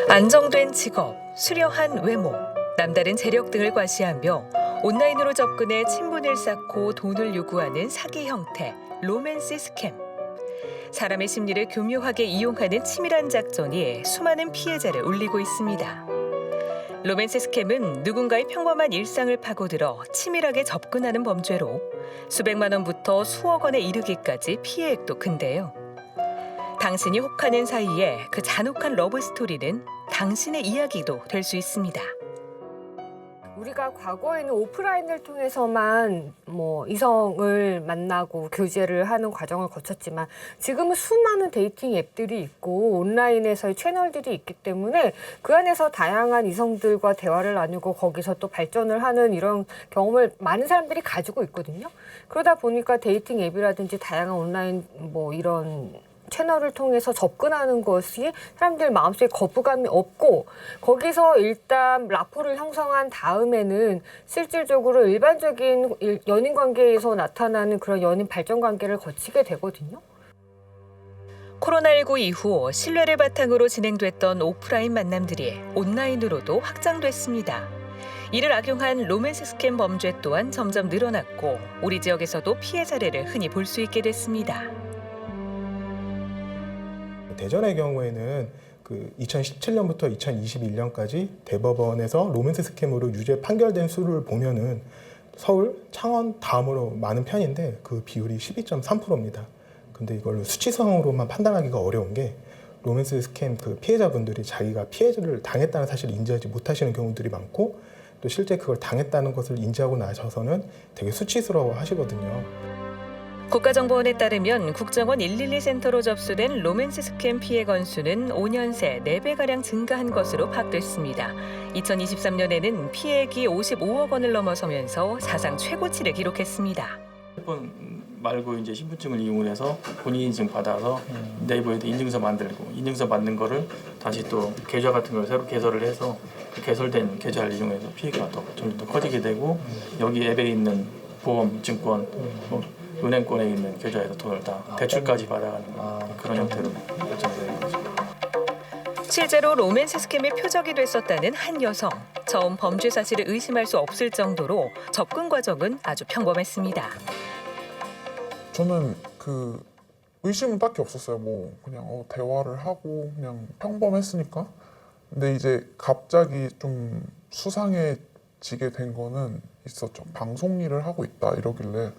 안정된 직업, 수려한 외모, 남다른 재력 등을 과시하며 온라인으로 접근해 친분을 쌓고 돈을 요구하는 사기 형태, 로맨스 스캠. 사람의 심리를 교묘하게 이용하는 치밀한 작전이 수많은 피해자를 울리고 있습니다. 로맨스 스캠은 누군가의 평범한 일상을 파고들어 치밀하게 접근하는 범죄로 수백만 원부터 수억 원에 이르기까지 피해액도 큰데요. 당신이 혹하는 사이에 그 잔혹한 러브 스토리는 당신의 이야기도 될 수 있습니다. 우리가 과거에는 오프라인을 통해서만 이성을 만나고 교제를 하는 과정을 거쳤지만 지금은 수많은 데이팅 앱들이 있고 온라인에서의 채널들이 있기 때문에 그 안에서 다양한 이성들과 대화를 나누고 거기서 또 발전을 하는 이런 경험을 많은 사람들이 가지고 있거든요. 그러다 보니까 데이팅 앱이라든지 다양한 온라인 이런 채널을 통해서 접근하는 것이 사람들 마음속에 거부감이 없고 거기서 일단 라포를 형성한 다음에는 실질적으로 일반적인 연인 관계에서 나타나는 그런 연인 발전 관계를 거치게 되거든요. 코로나19 이후 신뢰를 바탕으로 진행됐던 오프라인 만남들이 온라인으로도 확장됐습니다. 이를 악용한 로맨스 스캠 범죄 또한 점점 늘어났고 우리 지역에서도 피해 사례를 흔히 볼 수 있게 됐습니다. 대전의 경우에는 2017년부터 2021년까지 대법원에서 로맨스 스캠으로 유죄 판결된 수를 보면은 서울, 창원 다음으로 많은 편인데 그 비율이 12.3%입니다. 근데 이걸로 수치상으로만 판단하기가 어려운 게 로맨스 스캠 피해자분들이 자기가 피해를 당했다는 사실을 인지하지 못하시는 경우들이 많고 또 실제 그걸 당했다는 것을 인지하고 나셔서는 되게 수치스러워 하시거든요. 국가정보원에 따르면 국정원 112 센터로 접수된 로맨스 스캠 피해 건수는 5년 새 4배가량 증가한 것으로 파악됐습니다. 2023년에는 피해액이 55억 원을 넘어서면서 사상 최고치를 기록했습니다. 핸드폰 말고 이제 신분증을 이용해서 본인 인증 받아서 네이버에도 인증서 만들고 인증서 만든 거를 다시 또 계좌 같은 걸 새로 개설을 해서 그 개설된 계좌를 이용해서 피해가 점점 더 커지게 되고 여기 앱에 있는 보험, 증권, 은행권에 있는 계좌에서 돈을 다 대출까지 받아가는 그런 형태로 발전되는 거죠. 실제로 로맨스 스캠의 표적이 됐었다는 한 여성. 처음 범죄 사실을 의심할 수 없을 정도로 접근 과정은 아주 평범했습니다. 저는 의심은 딱히 없었어요. 그냥 대화를 하고 그냥 평범했으니까. 근데 이제 갑자기 좀 수상해지게 된 거는 있었죠. 방송 일을 하고 있다 이러길래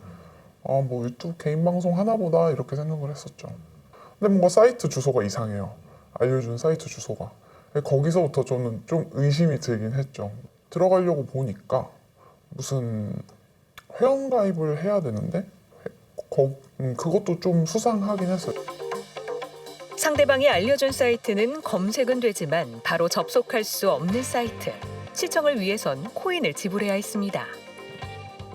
유튜브 개인 방송 하나 보다 이렇게 생각을 했었죠. 근데 뭔가 사이트 주소가 이상해요. 알려준 사이트 주소가. 거기서부터 저는 좀 의심이 들긴 했죠. 들어가려고 보니까 무슨 회원가입을 해야 되는데 그것도 좀 수상하긴 했어요. 상대방이 알려준 사이트는 검색은 되지만 바로 접속할 수 없는 사이트. 시청을 위해선 코인을 지불해야 했습니다.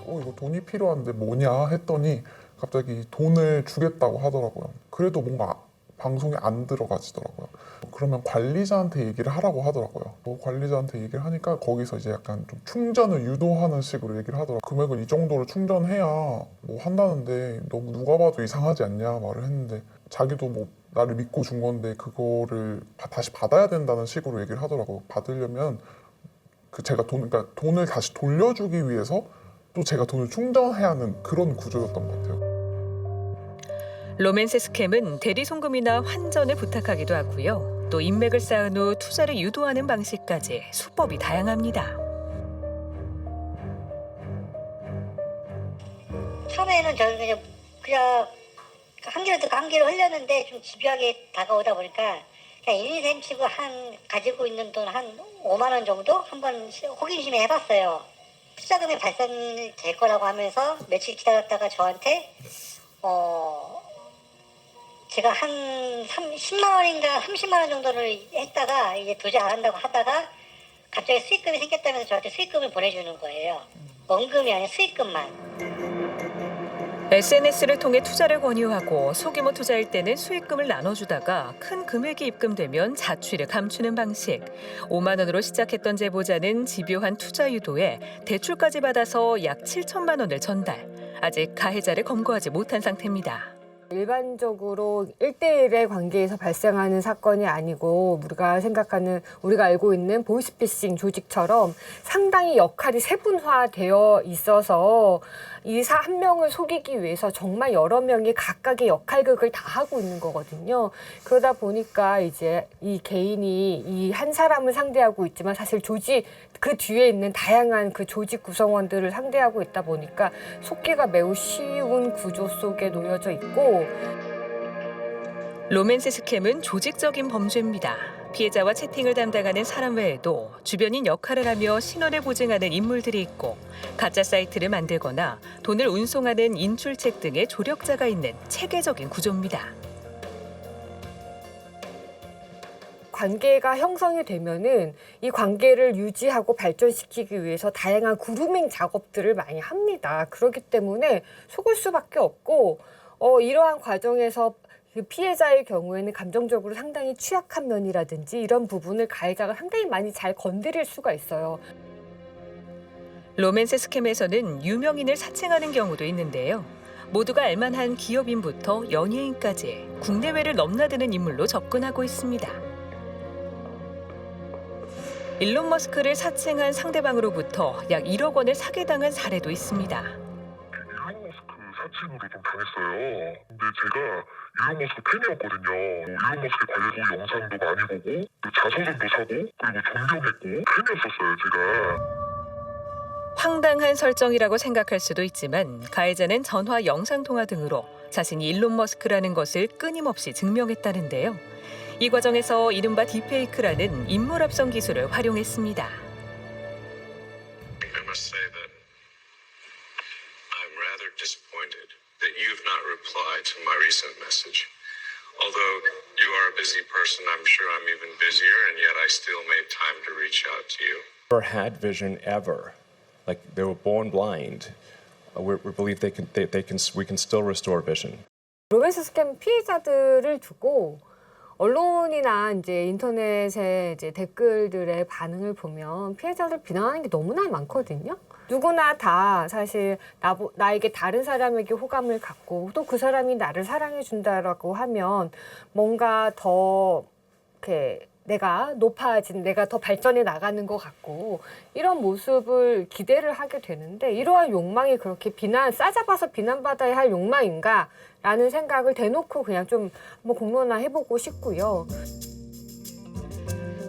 이거 돈이 필요한데 뭐냐 했더니 갑자기 돈을 주겠다고 하더라고요. 그래도 뭔가 방송에 안 들어가지더라고요. 그러면 관리자한테 얘기를 하라고 하더라고요. 관리자한테 얘기를 하니까 거기서 이제 약간 좀 충전을 유도하는 식으로 얘기를 하더라고요. 금액을 이 정도로 충전해야 한다는데 너무 누가 봐도 이상하지 않냐 말을 했는데 자기도 나를 믿고 준 건데 그거를 다시 받아야 된다는 식으로 얘기를 하더라고요. 받으려면 제가 돈을 다시 돌려주기 위해서 또 제가 돈을 충전해야 하는 그런 구조였던 것 같아요. 로맨스 스캠은 대리송금이나 환전을 부탁하기도 하고요. 또 인맥을 쌓은 후 투자를 유도하는 방식까지 수법이 다양합니다. 처음에는 저는 그냥 한 개로 흘렸는데 좀 집요하게 다가오다 보니까 그냥 1, 2, 3 치고 가지고 있는 돈 한 5만 원 정도 한번 호기심에 해봤어요. 투자금이 발생될 거라고 하면서 며칠 기다렸다가 저한테 제가 한 10만 원인가 30만 원 정도를 했다가 이제 도저히 안 한다고 하다가 갑자기 수익금이 생겼다면서 저한테 수익금을 보내주는 거예요. 원금이 아니라 수익금만. SNS를 통해 투자를 권유하고 소규모 투자일 때는 수익금을 나눠주다가 큰 금액이 입금되면 자취를 감추는 방식. 5만 원으로 시작했던 제보자는 집요한 투자 유도에 대출까지 받아서 약 7천만 원을 전달. 아직 가해자를 검거하지 못한 상태입니다. 일반적으로 1대1의 관계에서 발생하는 사건이 아니고 우리가 알고 있는 보이스피싱 조직처럼 상당히 역할이 세분화되어 있어서 이 한 명을 속이기 위해서 정말 여러 명이 각각의 역할극을 다 하고 있는 거거든요. 그러다 보니까 이제 이 개인이 이 한 사람을 상대하고 있지만 사실 그 뒤에 있는 다양한 그 조직 구성원들을 상대하고 있다 보니까 속기가 매우 쉬운 구조 속에 놓여져 있고, 로맨스 스캠은 조직적인 범죄입니다. 피해자와 채팅을 담당하는 사람 외에도 주변인 역할을 하며 신원을 보증하는 인물들이 있고 가짜 사이트를 만들거나 돈을 운송하는 인출책 등의 조력자가 있는 체계적인 구조입니다. 관계가 형성이 되면은 이 관계를 유지하고 발전시키기 위해서 다양한 그루밍 작업들을 많이 합니다. 그렇기 때문에 속을 수밖에 없고, 이러한 과정에서 그 피해자의 경우에는 감정적으로 상당히 취약한 면이라든지 이런 부분을 가해자가 상당히 많이 잘 건드릴 수가 있어요. 로맨스 스캠에서는 유명인을 사칭하는 경우도 있는데요. 모두가 알만한 기업인부터 연예인까지 국내외를 넘나드는 인물로 접근하고 있습니다. 일론 머스크를 사칭한 상대방으로부터 약 1억 원을 사기당한 사례도 있습니다. 일론 머스크 사칭으로 좀 당했어요. 근데 제가 일론 머스크 팬이었거든요. 일론 머스크 관련 영상도 많이 보고 자서전도 사고 그리고 존경했고 팬이었었어요, 제가. 황당한 설정이라고 생각할 수도 있지만 가해자는 전화, 영상통화 등으로 자신이 일론 머스크라는 것을 끊임없이 증명했다는데요. 이 과정에서 이른바 딥페이크라는 인물 합성 기술을 활용했습니다. I must say that I'm rather disappointed that you've not replied to my recent message. Although you are a busy person, I'm sure I'm even busier, and yet I still made time to reach out to you. Never had vision ever, like they were born blind. We believe we can still restore vision. 로맨스 스캠 피해자들을 두고 언론이나 이제 인터넷의 이제 댓글들의 반응을 보면 피해자들 비난하는 게 너무나 많거든요. 누구나 다 사실 나에게 다른 사람에게 호감을 갖고 또 그 사람이 나를 사랑해 준다라고 하면 뭔가 더 이렇게 내가 높아진, 내가 더 발전해 나가는 것 같고 이런 모습을 기대를 하게 되는데, 이러한 욕망이 그렇게 싸잡아서 비난받아야 할 욕망인가? 라는 생각을 대놓고 그냥 좀 한번 공론화해보고 싶고요.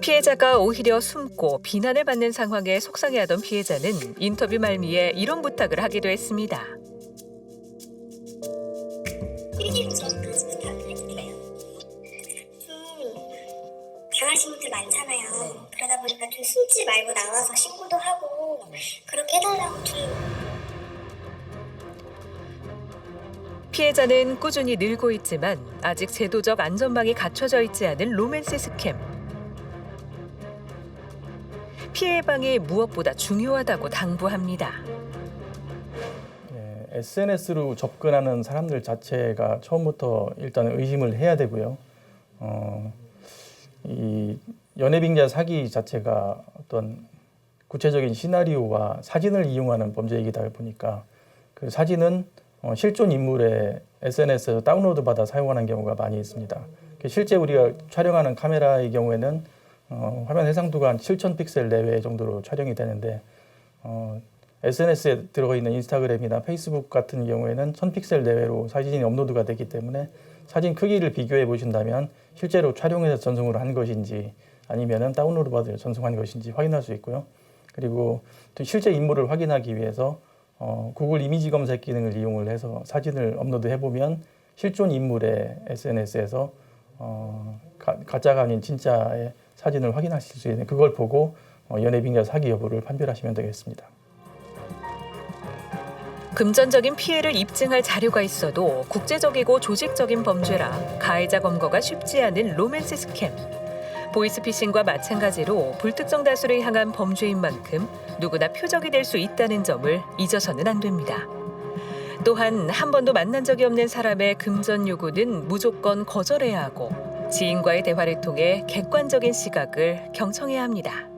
피해자가 오히려 숨고 비난을 받는 상황에 속상해하던 피해자는 인터뷰 말미에 이런 부탁을 하기도 했습니다. 당하신 분들 많잖아요. 그러다 보니까 좀 숨지 말고 나와서 신고도 하고 그렇게 해달라고 좀. 피해자는 꾸준히 늘고 있지만 아직 제도적 안전망이 갖춰져 있지 않은 로맨스 스캠. 피해 예방이 무엇보다 중요하다고 당부합니다. SNS로 접근하는 사람들 자체가 처음부터 일단 의심을 해야 되고요. 이 연예빙자 사기 자체가 어떤 구체적인 시나리오와 사진을 이용하는 범죄이다 보니까 그 사진은 실존 인물의 SNS에서 다운로드 받아 사용하는 경우가 많이 있습니다. 실제 우리가 촬영하는 카메라의 경우에는 화면 해상도가 한 7,000 픽셀 내외 정도로 촬영이 되는데 SNS에 들어가 있는 인스타그램이나 페이스북 같은 경우에는 1000픽셀 내외로 사진이 업로드가 되기 때문에 사진 크기를 비교해 보신다면 실제로 촬영해서 전송을 한 것인지 아니면은 다운로드 받아 전송한 것인지 확인할 수 있고요. 그리고 또 실제 인물을 확인하기 위해서 구글 이미지 검색 기능을 이용을 해서 사진을 업로드해 보면 실존 인물의 SNS에서 가짜가 아닌 진짜의 사진을 확인하실 수 있는, 그걸 보고 연예빙자 사기 여부를 판별하시면 되겠습니다. 금전적인 피해를 입증할 자료가 있어도 국제적이고 조직적인 범죄라 가해자 검거가 쉽지 않은 로맨스 스캠. 보이스피싱과 마찬가지로 불특정 다수를 향한 범죄인 만큼 누구나 표적이 될 수 있다는 점을 잊어서는 안 됩니다. 또한 한 번도 만난 적이 없는 사람의 금전 요구는 무조건 거절해야 하고 지인과의 대화를 통해 객관적인 시각을 경청해야 합니다.